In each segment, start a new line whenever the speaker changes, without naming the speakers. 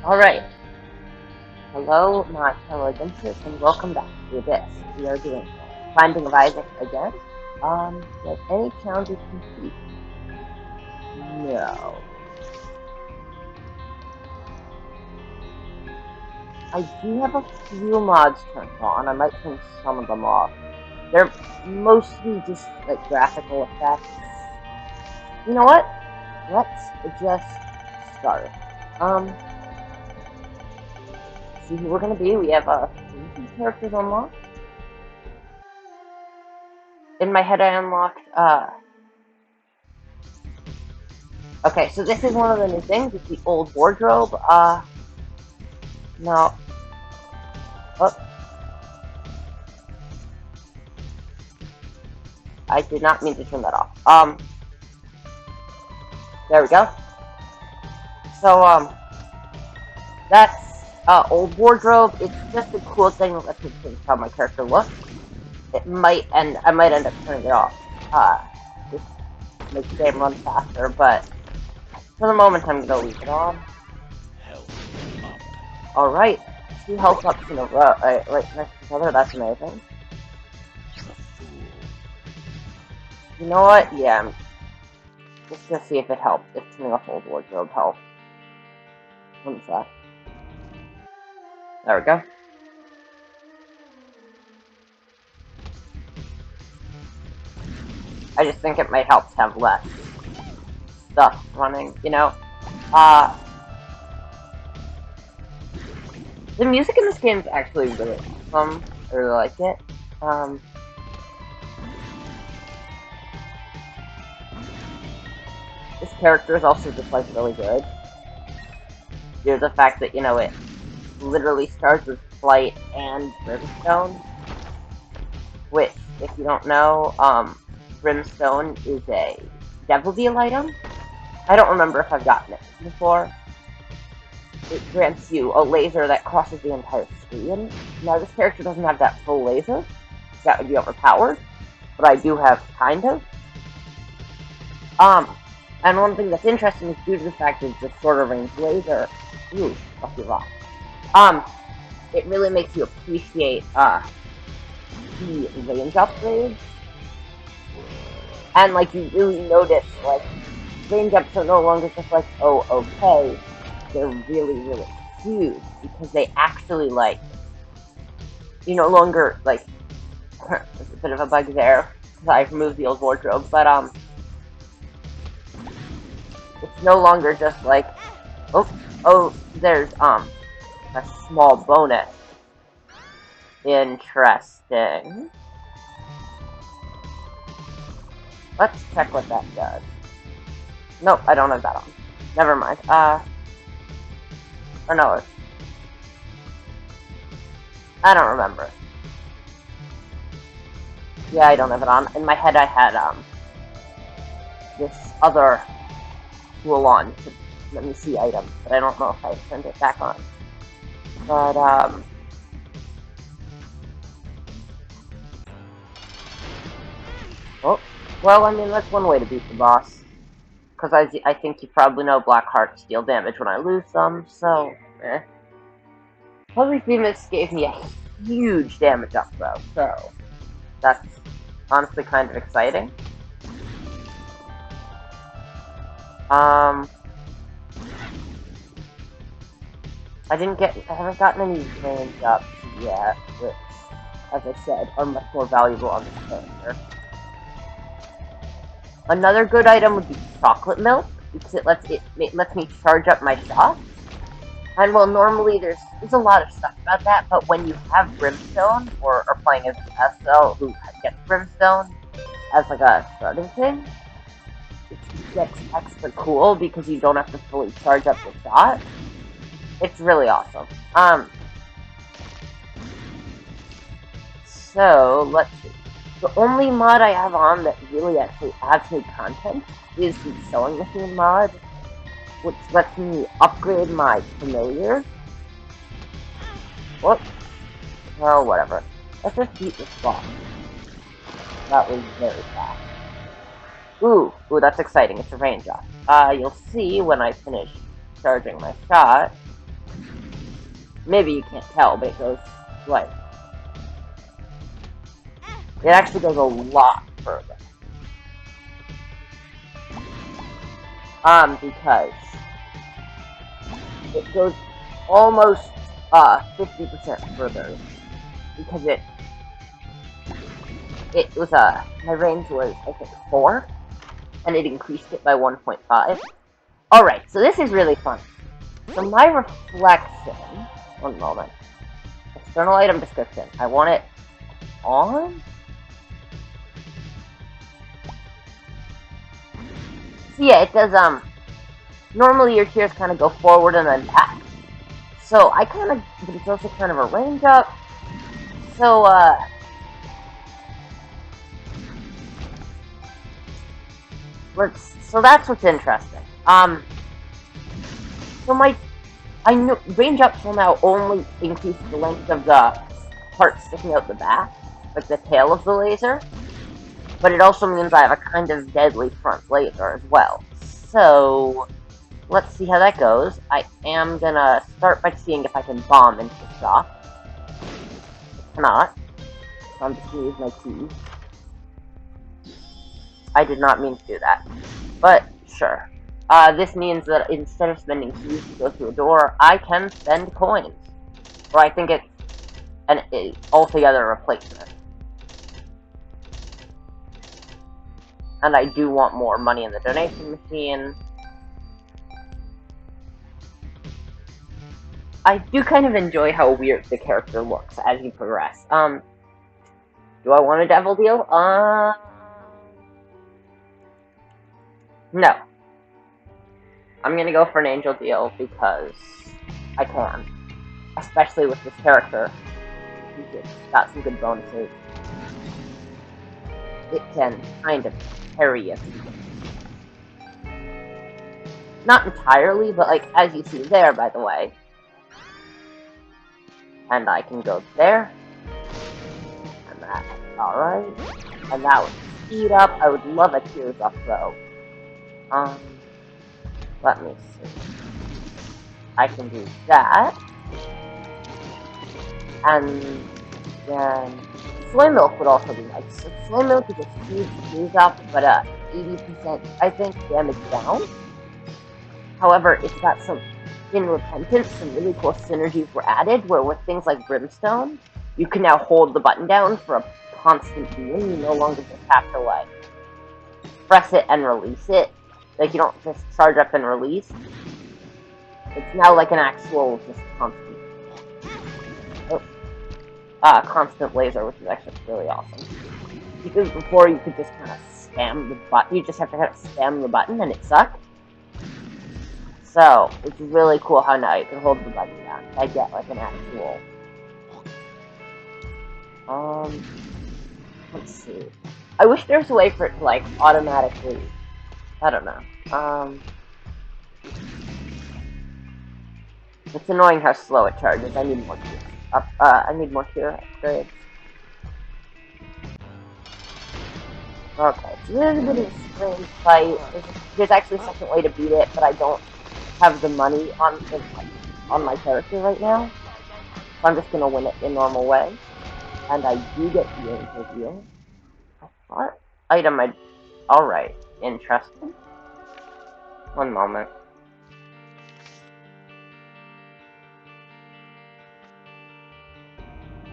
Alright, hello my fellow adventurers and welcome back to Abyss. We are doing Finding of Isaac again. Get any challenges complete? No. I do have a few mods turned on. I might turn some of them off. They're mostly just like graphical effects. You know what? Let's just start. See who we're gonna be. We have 3 characters unlocked. In my head I unlocked okay, so this is one of the new things. It's the old wardrobe. No. Oh, I did not mean to turn that off. There we go. So, that's, old wardrobe. It's just a cool thing that lets me change how my character looks. I might end up turning it off. Just make the game run faster, but for the moment I'm gonna leave it on. Alright. 2 health ups in a row, right next to each other. That's amazing. You know what? Yeah, I'm just gonna see if it helps. If turning off old wardrobe helps. One sec. There we go. I just think it might help to have less stuff running, you know? Uh, the music in this game is actually really awesome. I really like it. This character is also just, like, really good. Due to the fact that, you know, it literally starts with Flight and Brimstone. Which, if you don't know, Brimstone is a Devil Deal item. I don't remember if I've gotten it before. It grants you a laser that crosses the entire screen. Now, this character doesn't have that full laser. That would be overpowered. But I do have, kind of. And one thing that's interesting is due to the fact that it's a shorter range laser. Ooh, lucky rock. It really makes you appreciate, the range upgrades. And, like, you really notice, like, range ups are no longer just like, oh, okay. They're really, really huge because they actually, like, you no longer, like, there's a bit of a bug there because I removed the old wardrobe, but, it's no longer just like, there's, a small bonus. Interesting. Let's check what that does. Nope, I don't have that on. Never mind. Or no, I don't remember. Yeah, I don't have it on. In my head I had, this other tool on to let me see items, but I don't know if I turned it back on. But, oh, well, I mean, that's one way to beat the boss. Because I think you probably know black hearts deal damage when I lose them, so, eh. Holy Phoenix gave me a huge damage up, though, so that's honestly kind of exciting. I haven't gotten any range ups yet, which, as I said, are much more valuable on this character. Another good item would be chocolate milk, because it lets me charge up my shot. And well, normally there's a lot of stuff about that, but when you have Brimstone, or are playing as SL who gets Brimstone as like a starting thing, it gets extra cool because you don't have to fully charge up your shot. It's really awesome. So, let's see. The only mod I have on that really actually adds me content is the sewing machine mod, which lets me upgrade my familiars. Whoops. Well, whatever. Let's just beat this boss. That was very fast. Ooh, that's exciting. It's a range up. You'll see when I finish charging my shot. Maybe you can't tell, but it goes, like, it actually goes a lot further. Because it goes almost 50% further, because it was my range was I think 4, and it increased it by 1.5. All right, so this is really fun. So my reflection, one moment, external item description. I want it on. So yeah, it does. Normally your tears kind of go forward and then back. So I kind of, but it's also kind of a range up. So so that's what's interesting. So I know range ups will now only increase the length of the part sticking out the back, like the tail of the laser. But it also means I have a kind of deadly front laser as well. So let's see how that goes. I am gonna start by seeing if I can bomb into the shop. I cannot, so I'm just gonna use my keys. I did not mean to do that, but sure. This means that instead of spending keys to go through a door, I can spend coins. Or I think it's an altogether replacement. And I do want more money in the donation machine. I do kind of enjoy how weird the character looks as you progress. Do I want a devil deal? No. I'm gonna go for an angel deal because I can. Especially with this character. It's got some good bonuses. It can kind of carry you. Not entirely, but like, as you see there, by the way. And I can go there. And that, alright. And that would speed up. I would love a tears up, though. Let me see. I can do that. And then soy milk would also be nice. So soy milk is a huge tears up, but 80%, I think, damage down. However, it's got some, in Repentance, some really cool synergies were added, where with things like Brimstone, you can now hold the button down for a constant healing. You no longer just have to, like, press it and release it. Like, you don't just charge up and release. It's now like an actual, just constant. Constant laser, which is actually really awesome. Because before you could just kind of spam the button, you just have to kind of spam the button and it sucked. So, it's really cool how now you can hold the button down. I get like an actual. Let's see. I wish there was a way for it to like automatically. I don't know. It's annoying how slow it charges. I need more tears. I need more tear upgrades. Okay, it's a little bit of a strange fight. There's actually a second way to beat it, but I don't have the money on my character right now. So I'm just gonna win it the normal way. And I do get the angel deal. What item I... Alright, interesting. One moment.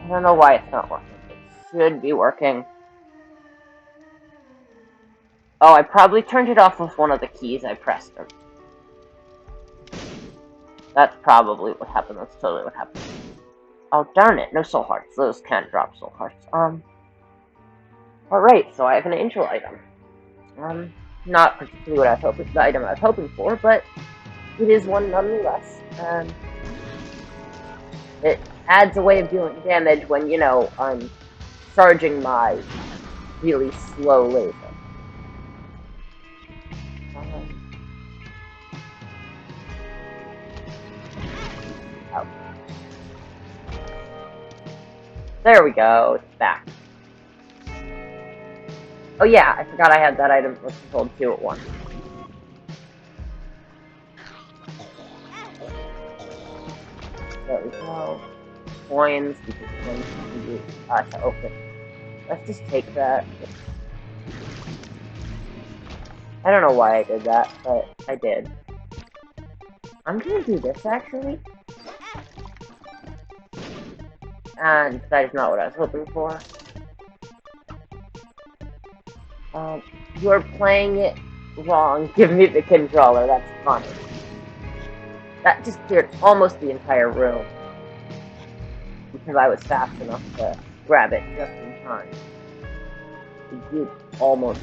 I don't know why it's not working. It should be working. Oh, I probably turned it off with one of the keys I pressed them. That's probably what happened. That's totally what happened. Oh, darn it. No soul hearts. Those can't drop soul hearts. Alright, so I have an angel item. Not particularly what I was hoping, the item I was hoping for, but it is one nonetheless. And it adds a way of dealing damage when, you know, I'm charging my really slow laser. Oh. There we go, it's back. Oh yeah, I forgot I had that item was hold 2 at once. There we go. Coins, because coins can be used to open. Let's just take that. I don't know why I did that, but I did. I'm gonna do this actually. And that is not what I was hoping for. You're playing it wrong. Give me the controller, that's funny. That just cleared almost the entire room. Because I was fast enough to grab it just in time. It did almost,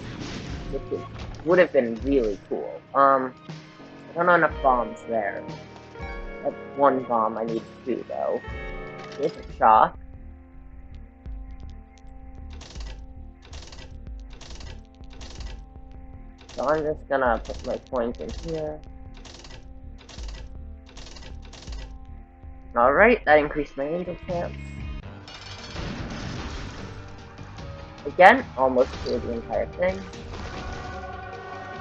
which would have been really cool. I don't know enough bombs there. That's one bomb, I need two though. Here's a shock. So I'm just gonna put my coins in here. Alright, that increased my angel chance. Again, almost cleared the entire thing.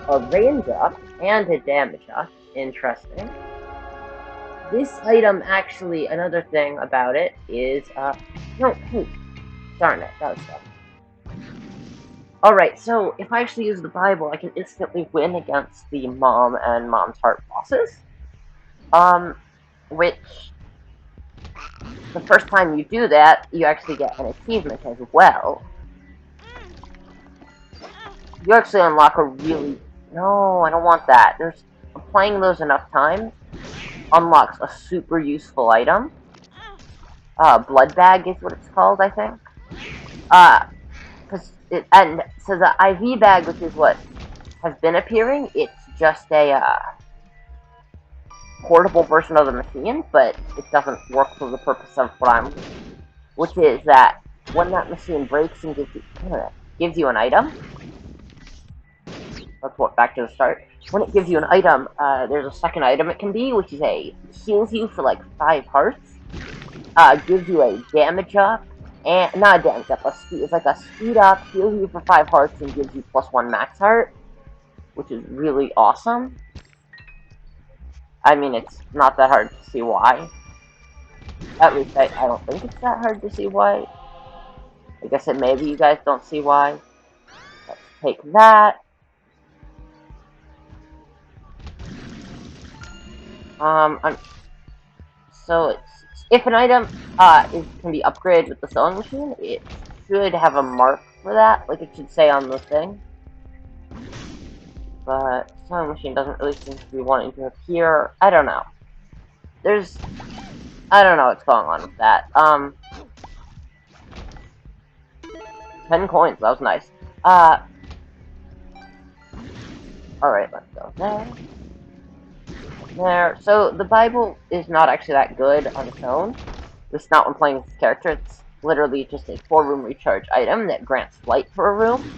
A range up and a damage up. Interesting. This item actually, another thing about it is, no, hey, darn it, that was dumb. Alright, so if I actually use the Bible, I can instantly win against the Mom and Mom's Heart bosses. Which, the first time you do that, you actually get an achievement as well. You actually unlock a really... No, I don't want that. Playing those enough times unlocks a super useful item. Blood bag is what it's called, I think. So the IV bag, which is what has been appearing, it's just a portable version of the machine, but it doesn't work for the purpose of which is that when that machine breaks and gives you an item, let's walk back to the start. When it gives you an item, there's a second item it can be, which is heals you for like 5 hearts, gives you a damage up, and not a damage up, it's like a speed up, heals you for 5 hearts, and gives you +1 max heart, which is really awesome. I mean, it's not that hard to see why. At least I don't think it's that hard to see why. Like I said, maybe you guys don't see why. Let's take that. So if an item can be upgraded with the sewing machine, it should have a mark for that, like it should say on the thing. But sewing machine doesn't really seem to be wanting to appear. I don't know. I don't know what's going on with that. 10 coins, that was nice. Alright, let's go there. There. So, the Bible is not actually that good on its own. At least not when playing this character. It's literally just a 4-room recharge item that grants flight for a room.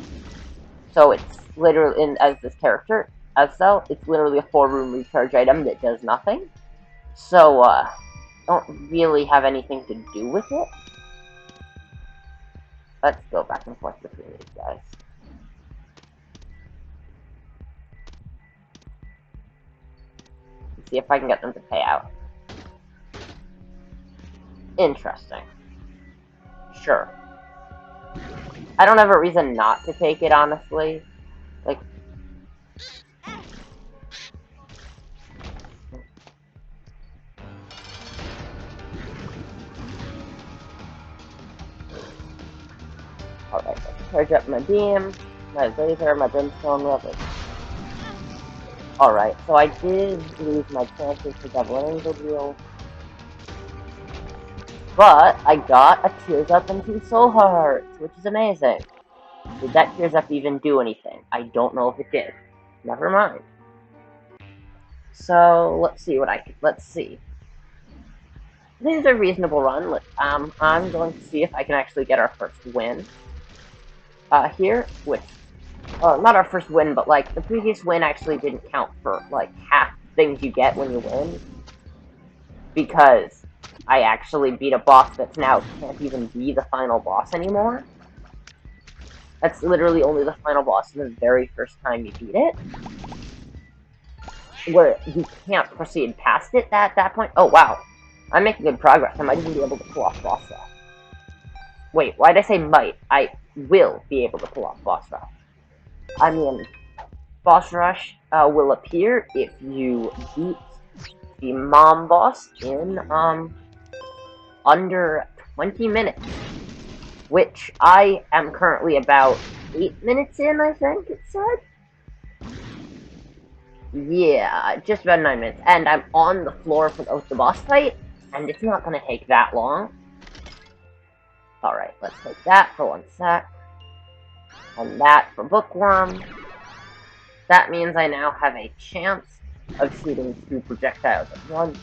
So, it's literally, as this character, it's literally a 4-room recharge item that does nothing. So, don't really have anything to do with it. Let's go back and forth between these guys. See if I can get them to pay out. Interesting. Sure. I don't have a reason not to take it, honestly. Like... Alright, let's charge up my beam, my laser, my brimstone level. Alright, so I did lose my chances for double angel deal. But I got a Tears Up and 2 Soul Hearts, which is amazing. Did that Tears Up even do anything? I don't know if it did. Never mind. So, let's see. This is a reasonable run. I'm going to see if I can actually get our first win. Here, with... not our first win, but, like, the previous win actually didn't count for, like, half the things you get when you win. Because I actually beat a boss that's now can't even be the final boss anymore. That's literally only the final boss the very first time you beat it. Where you can't proceed past it at that point. Oh, wow. I'm making good progress. I might even be able to pull off boss rush. Wait, why did I say might? I will be able to pull off boss rush. I mean, boss rush will appear if you beat the mom boss in under 20 minutes, which I am currently about 8 minutes in, I think it said. Yeah, just about 9 minutes, and I'm on the floor for the boss fight, and it's not gonna take that long. Alright, let's take that for 1 sec, and that for Bookworm. That means I now have a chance of shooting 2 projectiles at once,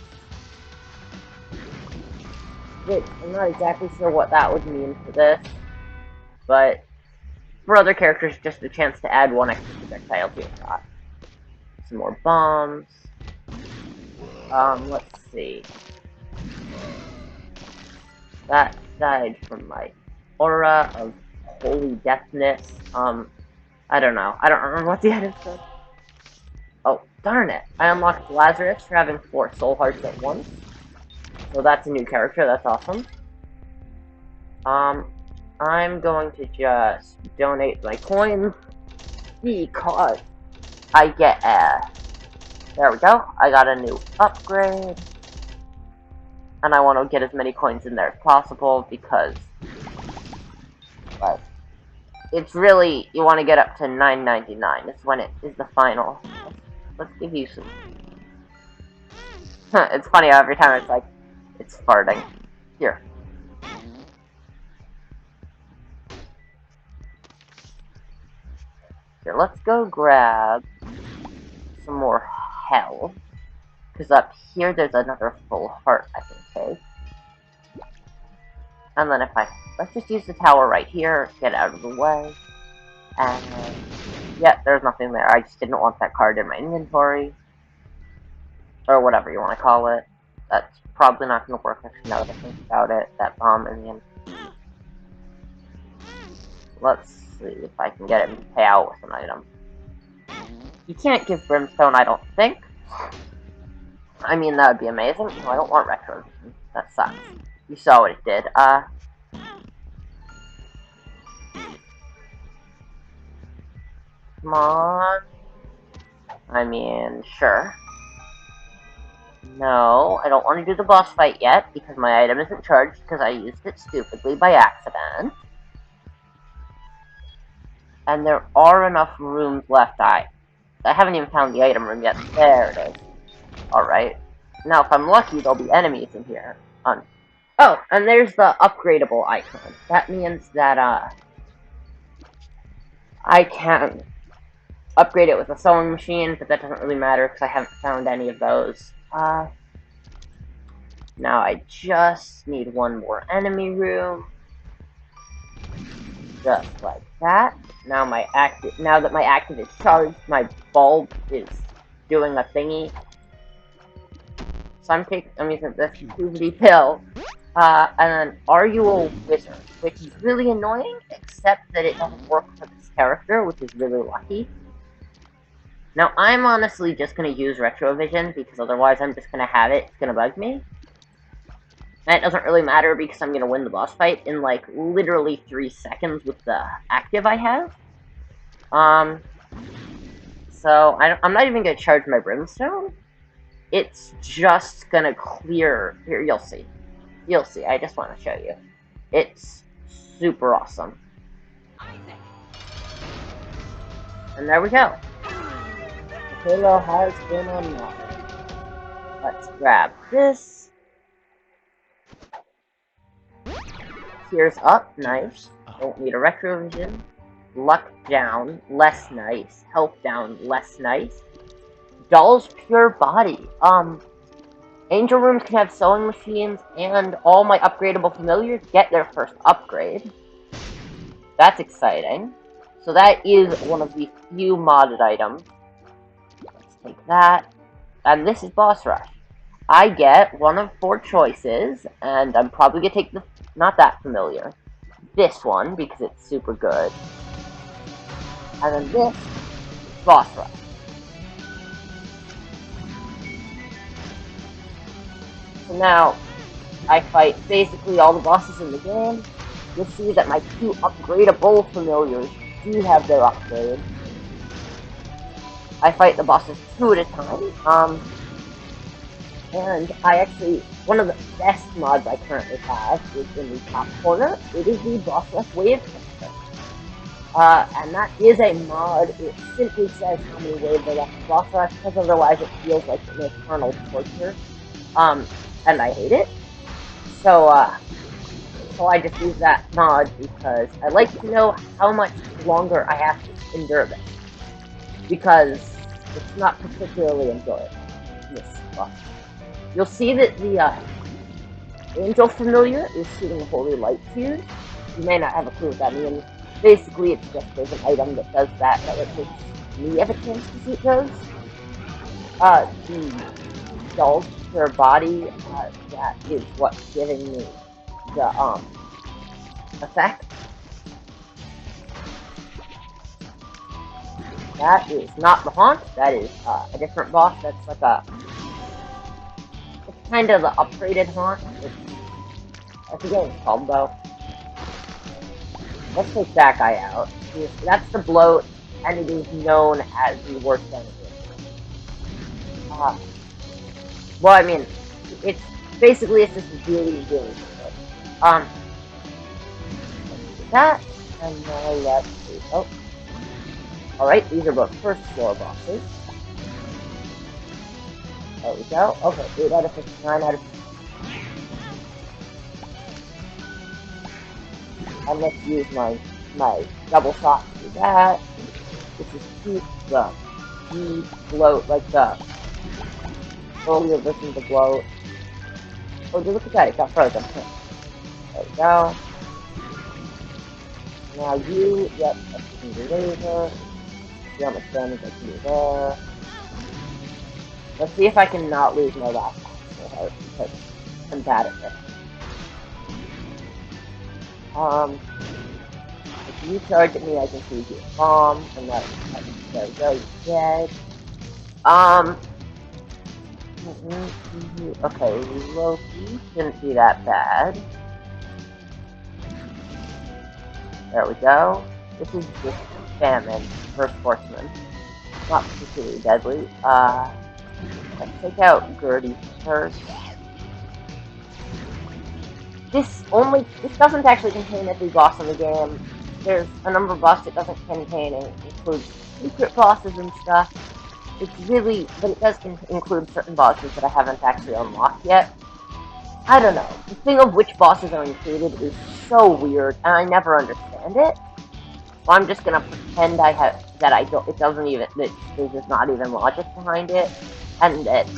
which I'm not exactly sure what that would mean for this, but for other characters, just a chance to add 1 extra projectile to your shot. Some more bombs. Let's see. That died from my aura of holy deathness. I don't know. I don't remember what the item said. Oh, darn it. I unlocked Lazarus for having 4 soul hearts at once. So that's a new character, that's awesome. I'm going to just donate my coins because I get there we go. I got a new upgrade. And I want to get as many coins in there as possible because, like, it's really, you want to get up to $9.99. It's when it is the final. Let's give you some. It's funny how every time it's like, it's farting. Here. Here, let's go grab some more health. Because up here there's another full heart I can take. And then let's just use the tower right here, get out of the way. And, yeah, there's nothing there. I just didn't want that card in my inventory. Or whatever you want to call it. That's probably not going to work actually now that I think about it. That bomb in the end. Let's see if I can get him to pay out with an item. You can't give Brimstone, I don't think. I mean, that would be amazing. No, I don't want Retro. That sucks. You saw what it did. Come on. I mean, sure. No, I don't want to do the boss fight yet, because my item isn't charged, because I used it stupidly by accident. And there are enough rooms left. I haven't even found the item room yet. There it is. Alright. Now, if I'm lucky, there'll be enemies in here. Oh, and there's the upgradable icon. That means that, I can upgrade it with a sewing machine, but that doesn't really matter because I haven't found any of those. Now I just need 1 more enemy room. Just like that. Now that my active is charged, my bulb is doing a thingy. So I'm using this QVD pill. And then, are you a wizard? Which is really annoying, except that it doesn't work for this character, which is really lucky. Now, I'm honestly just going to use Retrovision, because otherwise I'm just going to have it. It's going to bug me. And it doesn't really matter, because I'm going to win the boss fight in, like, literally 3 seconds with the active I have. So, I'm not even going to charge my Brimstone. It's just going to clear... Here, you'll see. You'll see. I just want to show you. It's super awesome. And there we go. The halo has been unlocked. Let's grab this. Tears up, nice. Don't need a Retrovision. Luck down, less nice. Health down, less nice. Doll's Pure Body. Angel rooms can have sewing machines, and all my upgradable familiars get their first upgrade. That's exciting. So that is one of the few modded items. Let's take that. And this is Boss Rush. I get 1 of 4 choices, and I'm probably going to take not that familiar. This one, because it's super good. And then this, Boss Rush. So now, I fight basically all the bosses in the game. You'll see that my 2 upgradable familiars do have their upgrade. I fight the bosses 2 at a time. And I actually, one of the best mods I currently have is in the top corner. It is the boss rush wave transfer. And that is a mod. It simply says how many waves are left in boss rush, because otherwise it feels like an eternal torture. And I hate it. So, so I just use that mod because I like to know how much longer I have to endure this. Because it's not particularly enjoyable. This boss. You'll see that the Angel Familiar is shooting holy light to you. You may not have a clue what that means. Basically, it's just there's an item that does that makes me have a chance to shoot those. The sculpture body, that is what's giving me the, effect. That is not the Haunt, that is, a different boss, that's like it's kind of the upgraded Haunt. I forget what it's called, though. Let's take that guy out. That's the bloat, and it is known as the worst enemy. Well, I mean, it's basically it's just really, really good. Let's do that, and now let's see. Oh, all right, these are both first floor bosses. There we go. Okay, 8 out of 59 out of 50. And let's use my double shot to do that. This is keep the bloat, like the earlier version of the bloat. Oh, dude, look at that, it got frozen. There we go. Now you, yep, that's the laser. See how much damage I can do there. Let's see if I can not lose my last heart, because I'm bad at this. If you charge at me, I can shoot you a bomb, and there we go, you're dead. Okay, Loki shouldn't be that bad. There we go. This is just Famine, First Horseman. Not particularly deadly. Let's take out Gertie first. This doesn't actually contain every boss in the game. There's a number of bosses it doesn't contain. It includes secret bosses and stuff. It's really, but it does include certain bosses that I haven't actually unlocked yet. I don't know. The thing of which bosses are included is so weird, and I never understand it. So I'm just gonna pretend it doesn't even, that there's just not even logic behind it, and that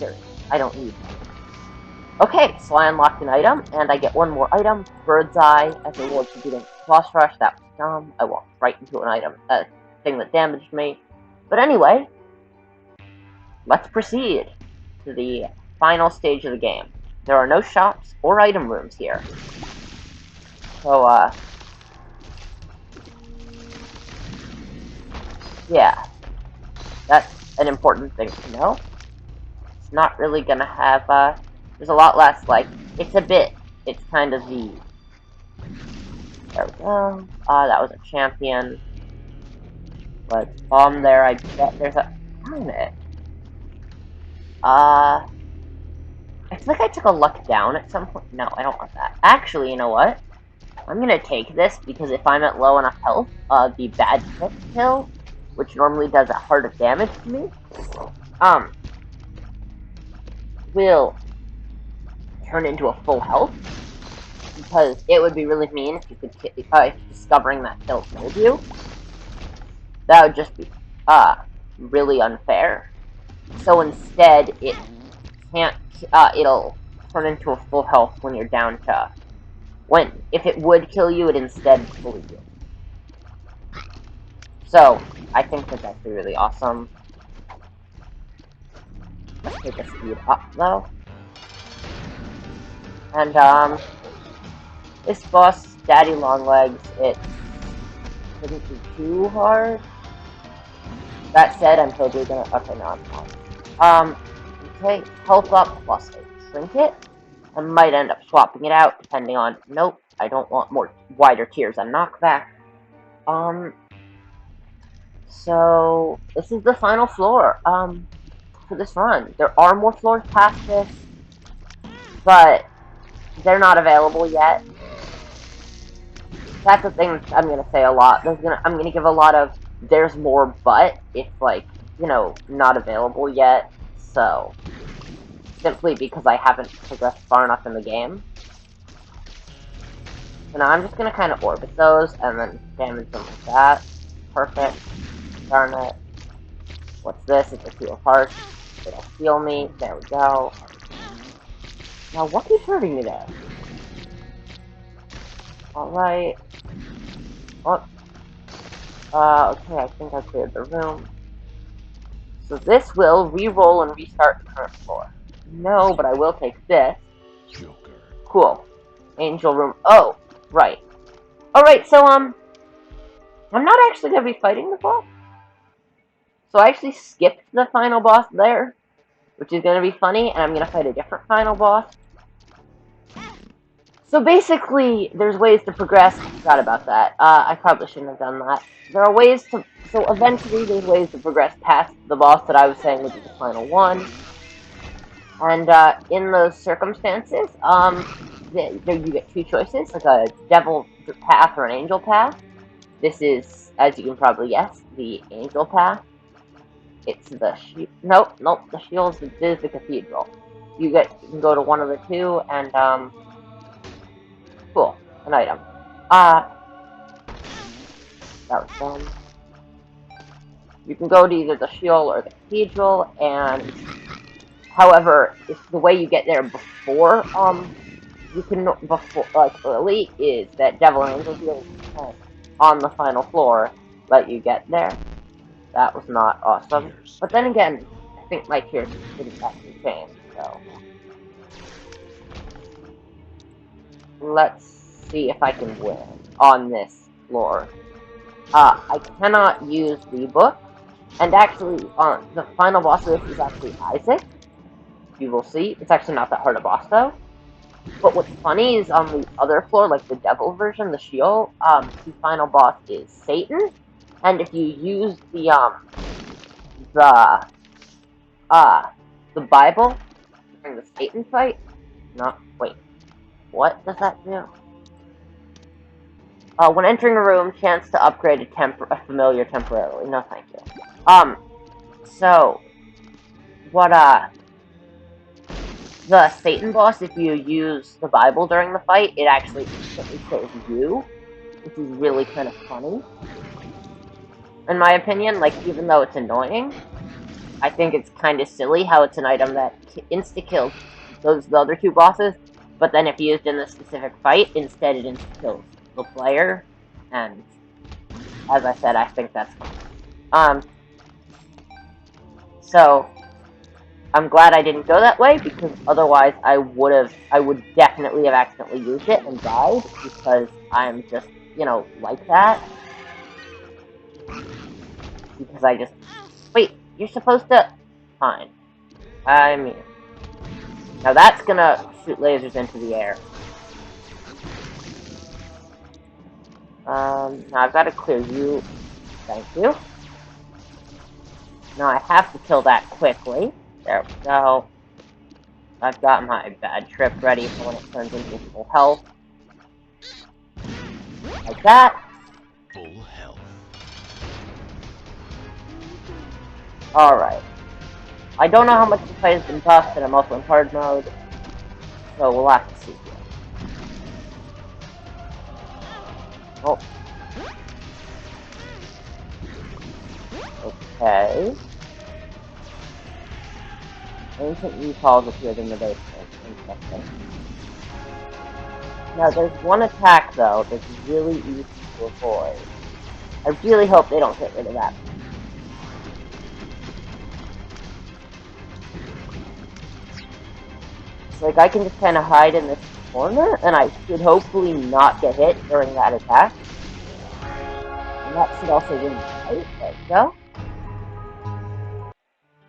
I don't need it. Okay, so I unlocked an item, and I get one more item, Bird's Eye, as a reward for beating boss rush. That was dumb. I walked right into an item, a thing that damaged me. But anyway, let's proceed to the final stage of the game. There are no shops or item rooms here. So, yeah. That's an important thing to know. It's not really gonna have, there's a lot less, like, it's kind of the, there we go. That was a champion. Let's bomb there, I bet there's a, darn it. I feel like I took a luck down at some point. No, I don't want that. Actually, you know what? I'm gonna take this, because if I'm at low enough health, the bad crit kill, which normally does a heart of damage to me, will turn into a full health, because it would be really mean if you could, if discovering that kill killed you. That would just be, really unfair. So instead, it can't, it'll turn into a full health when you're down to, if it would kill you, it instead fully heals. So, I think that's actually really awesome. Let's take a speed up, though. And, this boss, Daddy Longlegs, it shouldn't be too hard. That said, I'm totally gonna, okay, no, I'm not. Okay, health up plus a trinket. I might end up swapping it out, depending on... Nope, I don't want more wider tiers and knockback. So this is the final floor, for this run. There are more floors past this, but they're not available yet. That's the thing I'm gonna say a lot. I'm gonna give a lot of there's more, but it's like, not available yet. So simply because I haven't progressed far enough in the game. So now I'm just gonna kind of orbit those and then damage them like that. Perfect. Darn it. What's this? It's a two of hearts. It'll heal me. There we go. Now what keeps hurting me there? Alright. Oh. Okay, I think I cleared the room. So this will re-roll and restart the current floor. No, but I will take this.
Joker.
Cool. Angel room. Oh, right. Alright, so, I'm not actually gonna be fighting the boss. So I actually skipped the final boss there, which is gonna be funny, and I'm gonna fight a different final boss. So basically, there's ways to progress. I forgot about that. I probably shouldn't have done that. There are ways to... So eventually, there's ways to progress past the boss that I was saying would be the final one. And in those circumstances, you get two choices, like a devil path or an angel path. This is, as you can probably guess, the angel path. It's the nope, the shield is the cathedral. You can go to one of the two, and cool, an item. That was fun. You can go to either the shield or the cathedral, and however, if the way you get there before you can early is that devil and angel shield on the final floor let you get there. That was not awesome. But then again, I think my tiers didn't actually change, so let's see if I can win on this floor. I cannot use the book, and actually, the final boss of this is actually Isaac. You will see. It's actually not that hard a boss, though. But what's funny is on the other floor, like the devil version, the Sheol, the final boss is Satan. And if you use the Bible during the Satan fight, wait, what does that do? When entering a room, chance to upgrade a familiar temporarily. No, thank you. So, what, the Satan boss, if you use the Bible during the fight, it actually instantly kills you, which is really kind of funny. In my opinion, like, even though it's annoying, I think it's kind of silly how it's an item that insta-kills the other two bosses, but then if used in the specific fight, instead it insta-kills the player, and as I said, I think that's funny. So, I'm glad I didn't go that way, because otherwise I would definitely have accidentally used it and died, because I'm just, like that. Because I just... Wait, you're supposed to... Fine. I mean... Now that's gonna shoot lasers into the air. Now I've got to clear you. Thank you. Now I have to kill that quickly. There we go. I've got my bad trip ready for when it turns into full health. Like that.
Full health.
Alright. I don't know how much the fight has been buffed, and I'm also in hard mode. So we'll have to see here. Oh. Okay. Ancient recalls appeared in the basement. Interesting. Now, there's one attack, though, that's really easy to avoid. I really hope they don't get rid of that. Like, I can just kind of hide in this corner, and I should hopefully not get hit during that attack. And that should also win the fight. There we go.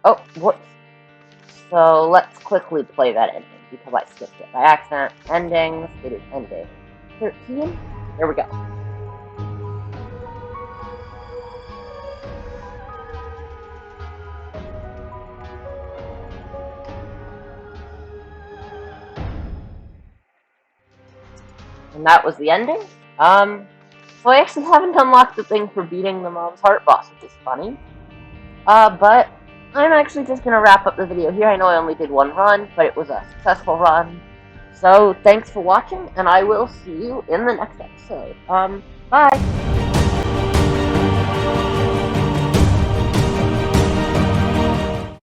Oh, what? So let's quickly play that ending because I skipped it by accident. Endings. It is ending 13. Here we go. And that was the ending. So I actually haven't unlocked the thing for beating the mom's heart boss, which is funny. But I'm actually just gonna wrap up the video here. I know I only did one run, but it was a successful run. So thanks for watching, and I will see you in the next episode. Bye!